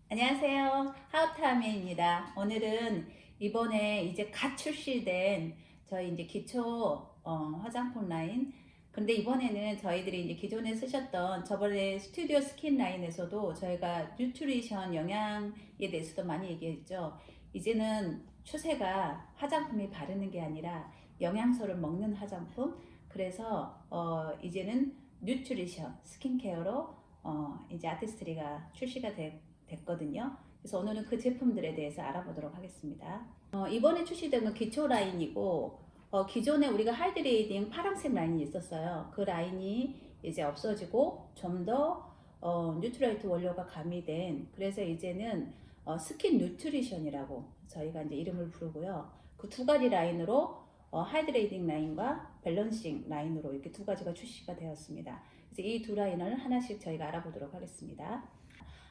안녕하세요. 하우타미입니다. 오늘은 이번에 이제 갓 출시된 저희 이제 기초 화장품 라인. 근데 이번에는 저희들이 이제 기존에 쓰셨던 저번에 스튜디오 스킨 라인에서도 저희가 뉴트리션 영양에 대해서도 많이 얘기했죠. 이제는 추세가 화장품이 바르는 게 아니라 영양소를 먹는 화장품. 그래서 이제는 뉴트리션 스킨케어로 이제 아티스트리가 출시가 됐거든요. 그래서 오늘은 그 제품들에 대해서 알아보도록 하겠습니다. 이번에 출시된 건 기초 라인이고, 기존에 우리가 하이드레이딩 파란색 라인이 있었어요. 그 라인이 이제 없어지고 좀 더 뉴트라이트 원료가 가미된, 그래서 이제는 스킨 뉴트리션이라고 저희가 이제 이름을 부르고요. 그 두 가지 라인으로 하이드레이딩 라인과 밸런싱 라인으로 이렇게 두 가지가 출시가 되었습니다. 그래서 이 두 라인을 하나씩 저희가 알아보도록 하겠습니다.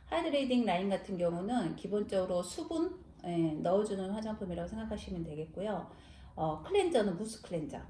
하이드레이딩 라인 같은 경우는 기본적으로 수분 넣어주는 화장품이라고 생각하시면 되겠고요. 클렌저는 무스 클렌저,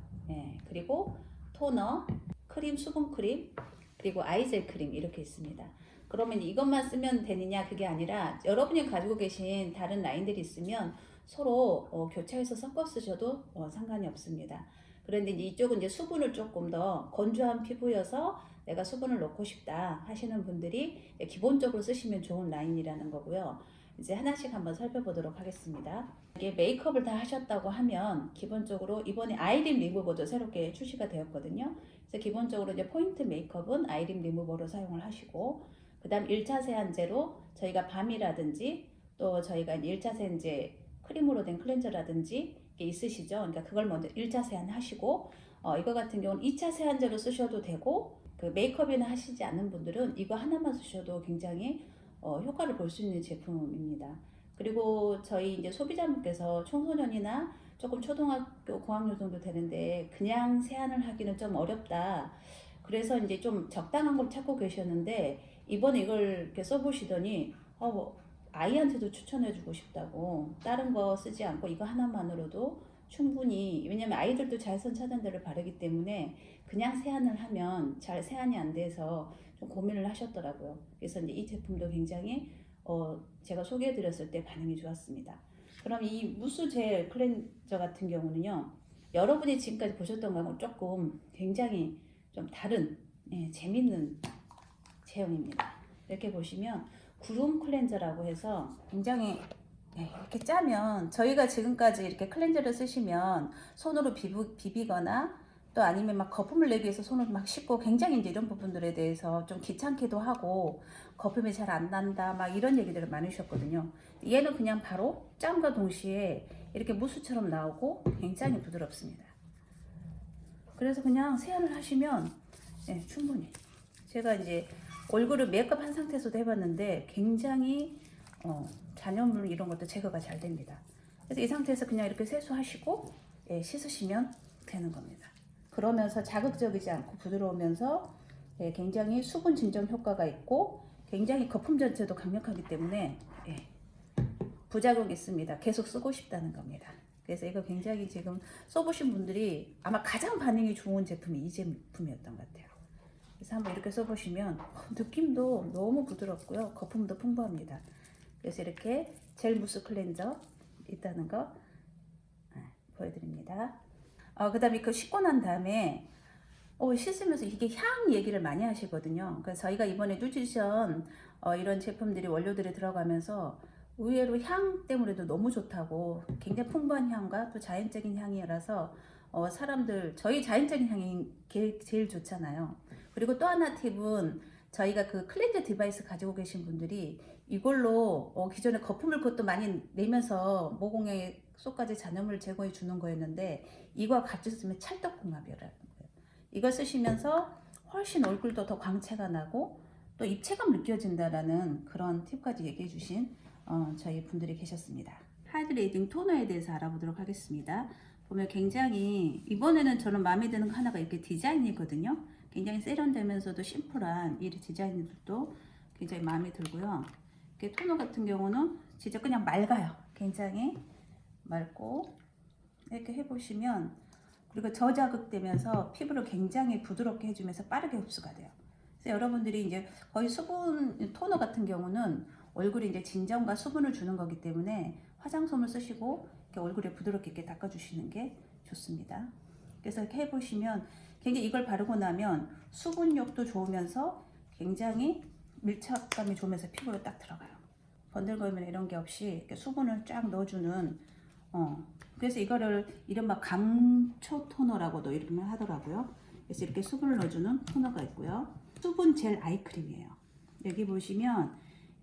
그리고 토너, 크림, 수분 크림, 그리고 아이젤 크림 이렇게 있습니다. 그러면 이것만 쓰면 되느냐, 그게 아니라 여러분이 가지고 계신 다른 라인들이 있으면 서로 교차해서 섞어 쓰셔도 상관이 없습니다. 그런데 이쪽은 이제 수분을 조금 더 건조한 피부여서 내가 수분을 넣고 싶다 하시는 분들이 기본적으로 쓰시면 좋은 라인이라는 거고요. 이제 하나씩 한번 살펴보도록 하겠습니다. 이게 메이크업을 다 하셨다고 하면 기본적으로 이번에 아이림 리무버도 새롭게 출시가 되었거든요. 그래서 기본적으로 이제 포인트 메이크업은 아이림 리무버로 사용을 하시고, 그 다음 1차 세안제로 저희가 밤이라든지 또 저희가 1차 세안제 크림으로 된 클렌저라든지 있으시죠. 그러니까 그걸 먼저 1차 세안 하시고, 이거 같은 경우는 2차 세안제로 쓰셔도 되고, 그 메이크업이나 하시지 않는 분들은 이거 하나만 쓰셔도 굉장히 효과를 볼 수 있는 제품입니다. 그리고 저희 이제 소비자분께서 청소년이나 조금 초등학교 고학년 정도 되는데 그냥 세안을 하기는 좀 어렵다. 그래서 이제 좀 적당한 걸 찾고 계셨는데 이번에 이걸 이렇게 써보시더니 아이한테도 추천해주고 싶다고, 다른 거 쓰지 않고 이거 하나만으로도 충분히, 왜냐면 아이들도 자외선 차단제를 바르기 때문에 그냥 세안을 하면 잘 세안이 안 돼서 좀 고민을 하셨더라고요. 그래서 이제 이 제품도 굉장히 제가 소개해드렸을 때 반응이 좋았습니다. 그럼 이 무스 젤 클렌저 같은 경우는요, 여러분이 지금까지 보셨던 거하고 조금 굉장히 좀 다른 재밌는 체형입니다. 이렇게 보시면 구름 클렌저라고 해서 굉장히 이렇게 짜면, 저희가 지금까지 이렇게 클렌저를 쓰시면 손으로 비비거나 또 아니면 막 거품을 내기 위해서 손을 막 씻고 굉장히 이제 이런 부분들에 대해서 좀 귀찮기도 하고 거품이 잘 안 난다 막 이런 얘기들을 많으셨거든요. 얘는 그냥 바로 짬과 동시에 이렇게 무스처럼 나오고 굉장히 부드럽습니다. 그래서 그냥 세안을 하시면 충분히, 제가 이제 얼굴을 메이크업 한 상태에서도 해봤는데 굉장히 잔여물 이런 것도 제거가 잘 됩니다. 그래서 이 상태에서 그냥 이렇게 세수하시고 씻으시면 되는 겁니다. 그러면서 자극적이지 않고 부드러우면서 굉장히 수분 진정 효과가 있고 굉장히 거품 전체도 강력하기 때문에 부작용이 있습니다. 계속 쓰고 싶다는 겁니다. 그래서 이거 굉장히 지금 써보신 분들이 아마 가장 반응이 좋은 제품이 이 제품이었던 것 같아요. 그래서 한번 이렇게 써보시면 느낌도 너무 부드럽고요, 거품도 풍부합니다. 그래서 이렇게 젤 무스 클렌저 있다는 거 보여드립니다. 그 다음에 그 씻고 난 다음에 씻으면서 이게 향 얘기를 많이 하시거든요. 그래서 저희가 이번에 뉴트리션 이런 제품들이 원료들이 들어가면서 의외로 향 때문에도 너무 좋다고, 굉장히 풍부한 향과 또 자연적인 향이라서 사람들, 저희 자연적인 향이 제일 좋잖아요. 그리고 또 하나 팁은, 저희가 그 클렌저 디바이스 가지고 계신 분들이 이걸로 기존에 거품을 그것도 많이 내면서 모공에 속까지 잔여물을 제거해 주는 거였는데 이거 같이 쓰면 찰떡궁합이라는 거예요. 이걸 쓰시면서 훨씬 얼굴도 더 광채가 나고 또 입체감 느껴진다라는 그런 팁까지 얘기해 주신 저희 분들이 계셨습니다. 하이드레이딩 토너에 대해서 알아보도록 하겠습니다. 보면 굉장히, 이번에는 저는 마음에 드는 거 하나가 이렇게 디자인이거든요. 굉장히 세련되면서도 심플한 이 디자인도 굉장히 마음에 들고요. 이렇게 토너 같은 경우는 진짜 그냥 맑아요. 굉장히 맑고, 이렇게 해보시면, 그리고 저자극되면서 피부를 굉장히 부드럽게 해주면서 빠르게 흡수가 돼요. 그래서 여러분들이 이제 거의 수분 토너 같은 경우는 얼굴에 이제 진정과 수분을 주는 거기 때문에 화장솜을 쓰시고 이렇게 얼굴에 부드럽게 이렇게 닦아주시는 게 좋습니다. 그래서 이렇게 해보시면 굉장히 이걸 바르고 나면 수분력도 좋으면서 굉장히 밀착감이 좋으면서 피부로 딱 들어가요. 번들거리면 이런 게 없이 이렇게 수분을 쫙 넣어주는 그래서 이거를 이른바 감초 토너라고도 이름을 하더라고요. 그래서 이렇게 수분을 넣어주는 토너가 있고요. 수분 젤 아이크림이에요. 여기 보시면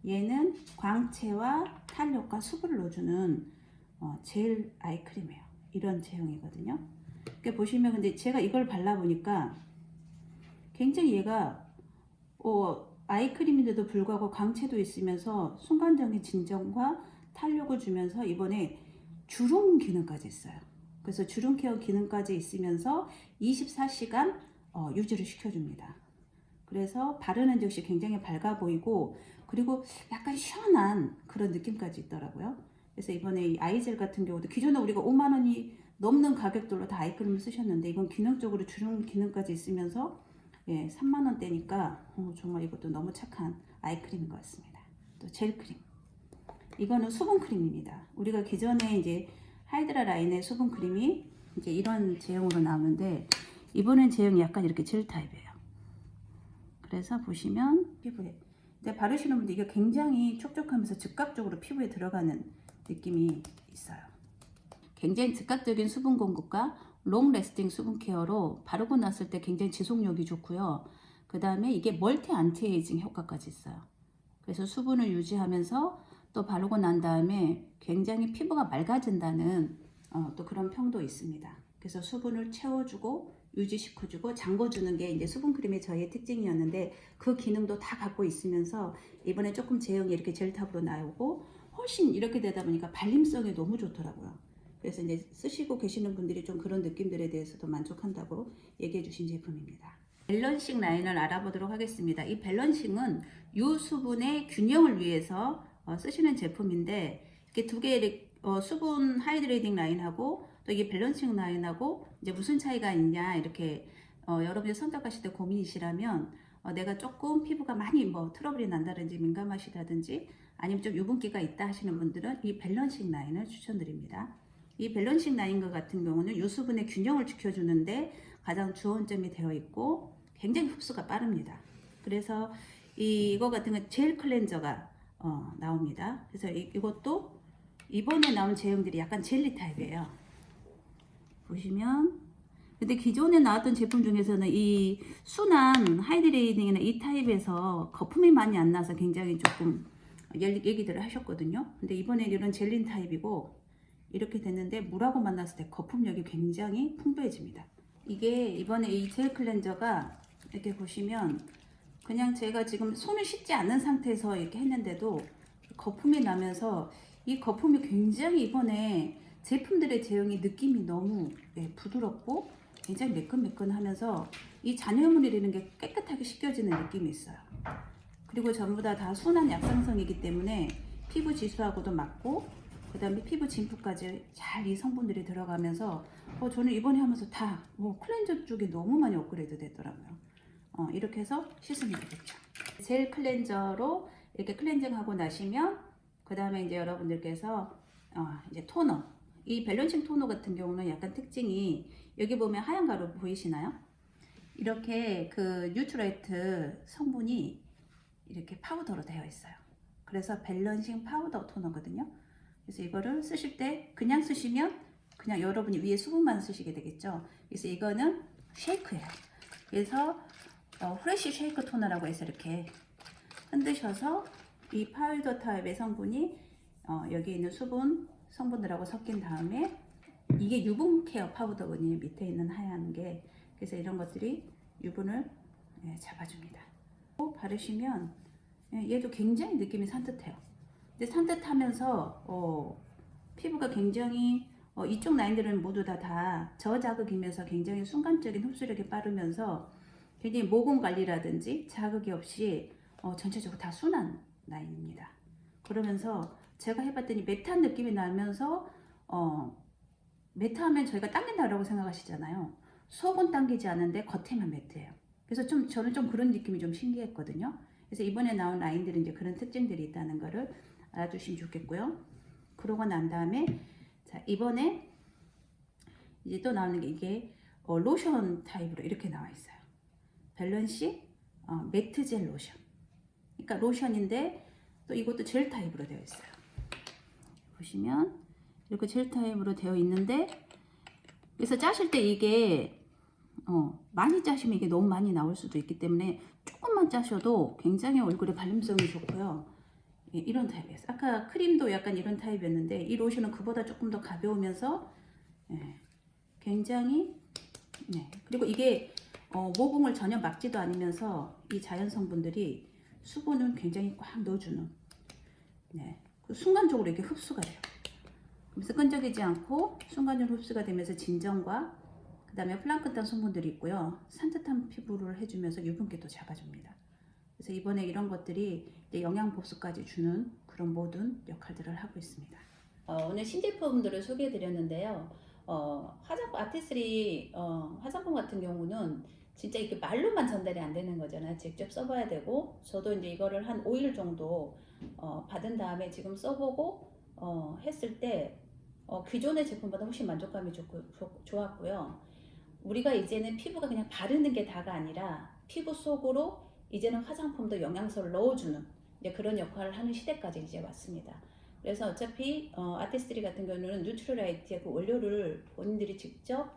얘는 광채와 탄력과 수분을 넣어주는 젤 아이크림이에요. 이런 제형이거든요. 이렇게 보시면 근데 제가 이걸 발라보니까 굉장히 얘가 아이크림인데도 불구하고 광채도 있으면서 순간적인 진정과 탄력을 주면서 이번에 주름 기능까지 있어요. 그래서 주름 케어 기능까지 있으면서 24시간 유지를 시켜줍니다. 그래서 바르는 즉시 굉장히 밝아 보이고 그리고 약간 시원한 그런 느낌까지 있더라고요. 그래서 이번에 이 아이젤 같은 경우도 기존에 우리가 5만 원이 넘는 가격들로 다 아이크림을 쓰셨는데 이건 기능적으로 주름 기능까지 있으면서 3만 원대니까 정말 이것도 너무 착한 아이크림인 것 같습니다. 또 젤크림. 이거는 수분크림입니다. 우리가 기존에 이제 하이드라 라인의 수분크림이 이제 이런 제형으로 나오는데 이번엔 제형이 약간 이렇게 젤 타입이에요. 그래서 보시면 피부에 근데 바르시는 분들 이게 굉장히 촉촉하면서 즉각적으로 피부에 들어가는 느낌이 있어요. 굉장히 즉각적인 수분 공급과 롱 레스팅 수분 케어로 바르고 났을 때 굉장히 지속력이 좋고요. 그 다음에 이게 멀티 안티에이징 효과까지 있어요. 그래서 수분을 유지하면서 또 바르고 난 다음에 굉장히 피부가 맑아진다는 또 그런 평도 있습니다. 그래서 수분을 채워주고 유지시켜주고 잠궈주는 게 이제 수분크림의 저희의 특징이었는데 그 기능도 다 갖고 있으면서 이번에 조금 제형이 이렇게 젤탑으로 나오고 훨씬 이렇게 되다 보니까 발림성이 너무 좋더라고요. 그래서 이제 쓰시고 계시는 분들이 좀 그런 느낌들에 대해서도 만족한다고 얘기해 주신 제품입니다. 밸런싱 라인을 알아보도록 하겠습니다. 이 밸런싱은 유수분의 균형을 위해서 쓰시는 제품인데 이렇게 두 개의 수분 하이드레이팅 라인하고 또 이게 밸런싱 라인하고 이제 무슨 차이가 있냐 이렇게 여러분이 선택하실 때 고민이시라면 내가 조금 피부가 많이 뭐 트러블이 난다든지 민감하시다든지 아니면 좀 유분기가 있다 하시는 분들은 이 밸런싱 라인을 추천드립니다. 이 밸런싱 라인 같은 경우는 유수분의 균형을 지켜주는데 가장 주원점이 되어 있고 굉장히 흡수가 빠릅니다. 그래서 이거 같은 건 젤 클렌저가 나옵니다. 그래서 이것도 이번에 나온 제형들이 약간 젤리 타입이에요. 보시면 근데 기존에 나왔던 제품 중에서는 이 순한 하이드레이팅이나 이 타입에서 거품이 많이 안 나서 굉장히 조금 얘기들을 하셨거든요. 근데 이번에 이런 젤린 타입이고 이렇게 됐는데 물하고 만났을 때 거품력이 굉장히 풍부해집니다. 이게 이번에 이 젤 클렌저가 이렇게 보시면 그냥 제가 지금 손을 씻지 않는 상태에서 이렇게 했는데도 거품이 나면서 이 거품이 굉장히 이번에 제품들의 제형이 느낌이 너무 부드럽고 굉장히 매끈매끈하면서 이 잔여물이라는 게 깨끗하게 씻겨지는 느낌이 있어요. 그리고 전부 다 순한 약산성이기 때문에 피부 지수하고도 맞고 그 다음에 피부 진프까지 잘 이 성분들이 들어가면서 저는 이번에 하면서 다 클렌저 쪽이 너무 많이 업그레이드 됐더라고요. 이렇게 해서 씻으면 되겠죠. 젤 클렌저로 이렇게 클렌징하고 나시면 그 다음에 이제 여러분들께서 이제 토너 이 밸런싱 토너 같은 경우는 약간 특징이 여기 보면 하얀 가루 보이시나요? 이렇게 그 뉴트레이트 성분이 이렇게 파우더로 되어 있어요. 그래서 밸런싱 파우더 토너거든요. 그래서 이거를 쓰실 때 그냥 쓰시면 그냥 여러분이 위에 수분만 쓰시게 되겠죠. 그래서 이거는 쉐이크예요. 그래서 프레쉬 쉐이크 토너라고 해서 이렇게 흔드셔서 이 파우더 타입의 성분이 여기 있는 수분 성분들하고 섞인 다음에 이게 유분 케어 파우더거든요. 밑에 있는 하얀 게. 그래서 이런 것들이 유분을 잡아줍니다. 바르시면 얘도 굉장히 느낌이 산뜻해요. 근데 산뜻하면서 피부가 굉장히 이쪽 라인들은 모두 다 저자극이면서 굉장히 순간적인 흡수력이 빠르면서 굉장히 모공 관리라든지 자극이 없이 전체적으로 다 순한 라인입니다. 그러면서 제가 해봤더니 매트한 느낌이 나면서 매트하면 저희가 당긴다라고 생각하시잖아요. 속은 당기지 않은데 겉에만 매트해요. 그래서 저는 좀 그런 느낌이 좀 신기했거든요. 그래서 이번에 나온 라인들은 이제 그런 특징들이 있다는 거를 알아주시면 좋겠고요. 그러고 난 다음에 자, 이번에 이제 또 나오는 게 이게 로션 타입으로 이렇게 나와 있어요. 밸런시 매트 젤 로션. 그러니까 로션인데 또 이것도 젤 타입으로 되어 있어요. 보시면 이렇게 젤 타입으로 되어 있는데, 그래서 짜실 때 이게 많이 짜시면 이게 너무 많이 나올 수도 있기 때문에 조금만 짜셔도 굉장히 얼굴에 발림성이 좋고요. 예, 이런 타입이에요. 아까 크림도 약간 이런 타입이었는데 이 로션은 그보다 조금 더 가벼우면서 예, 굉장히 그리고 이게 모공을 전혀 막지도 않으면서 이 자연 성분들이 수분을 굉장히 꽉 넣어주는 그 순간적으로 이게 흡수가 돼요. 그래서 끈적이지 않고 순간적으로 흡수가 되면서 진정과 그 다음에 플랑크톤 성분들이 있고요. 산뜻한 피부를 해주면서 유분기도 잡아줍니다. 그래서 이번에 이런 것들이 이제 영양 보수까지 주는 그런 모든 역할들을 하고 있습니다. 오늘 신제품들을 소개해 드렸는데요. 화장품 아티스리 화장품 같은 경우는 진짜 이게 말로만 전달이 안 되는 거잖아요. 직접 써봐야 되고, 저도 이제 이거를 한 5일 정도 받은 다음에 지금 써보고 했을 때 기존의 제품보다 훨씬 만족감이 좋았고요. 우리가 이제는 피부가 그냥 바르는 게 다가 아니라 피부 속으로 이제는 화장품도 영양소를 넣어주는 이제 그런 역할을 하는 시대까지 이제 왔습니다. 그래서 어차피 아티스트리 같은 경우는 뉴트럴라이트의 그 원료를 본인들이 직접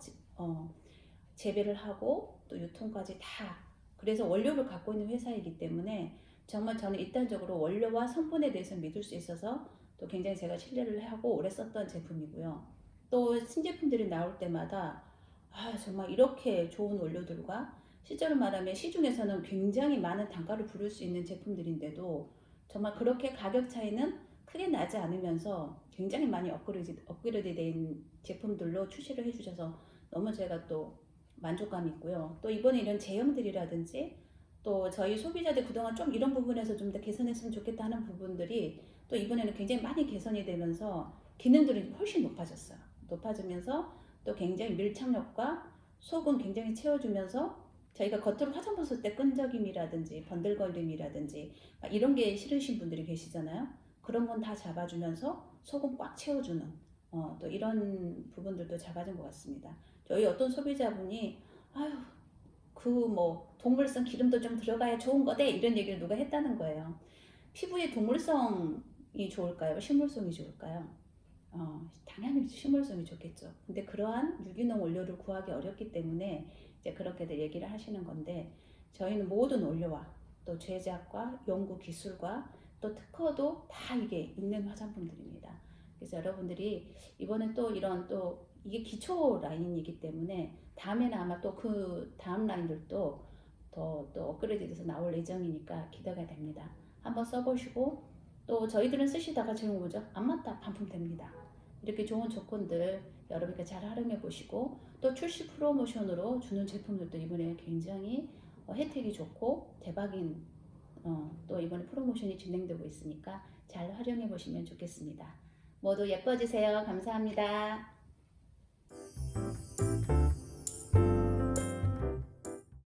재배를 하고 또 유통까지 다, 그래서 원료를 갖고 있는 회사이기 때문에 정말 저는 일단적으로 원료와 성분에 대해서 믿을 수 있어서 또 굉장히 제가 신뢰를 하고 오래 썼던 제품이고요. 또 신제품들이 나올 때마다 정말 이렇게 좋은 원료들과 실제로 말하면 시중에서는 굉장히 많은 단가를 부를 수 있는 제품들인데도 정말 그렇게 가격 차이는 크게 나지 않으면서 굉장히 많이 업그레이드 된 제품들로 출시를 해주셔서 너무 제가 또 만족감이 있고요. 또 이번에 이런 제형들이라든지 또 저희 소비자들 그동안 좀 이런 부분에서 좀 더 개선했으면 좋겠다 하는 부분들이 또 이번에는 굉장히 많이 개선이 되면서 기능들이 훨씬 높아지면서 또 굉장히 밀착력과 속은 굉장히 채워주면서 저희가 겉으로 화장품 쓸 때 끈적임이라든지 번들거림이라든지 이런 게 싫으신 분들이 계시잖아요. 그런 건 다 잡아주면서 속은 꽉 채워주는 또 이런 부분들도 잡아준 것 같습니다. 저희 어떤 소비자분이 아유 그 뭐 동물성 기름도 좀 들어가야 좋은 거대 이런 얘기를 누가 했다는 거예요. 피부에 동물성이 좋을까요? 식물성이 좋을까요? 당연히 식물성이 좋겠죠. 근데 그러한 유기농 원료를 구하기 어렵기 때문에 이제 그렇게들 얘기를 하시는 건데, 저희는 모든 원료와 또 제작과 연구 기술과 또 특허도 다 이게 있는 화장품들입니다. 그래서 여러분들이 이번에 또 이런 또 이게 기초 라인이기 때문에 다음에는 아마 또 그 다음 라인들도 더 또 업그레이드 돼서 나올 예정이니까 기대가 됩니다. 한번 써보시고 또 저희들은 쓰시다가 지금 뭐죠? 안 맞다 반품됩니다. 이렇게 좋은 조건들 여러분께 잘 활용해 보시고 또 출시 프로모션으로 주는 제품들도 이번에 굉장히 혜택이 좋고 대박인 또 이번에 프로모션이 진행되고 있으니까 잘 활용해 보시면 좋겠습니다. 모두 예뻐지세요. 감사합니다.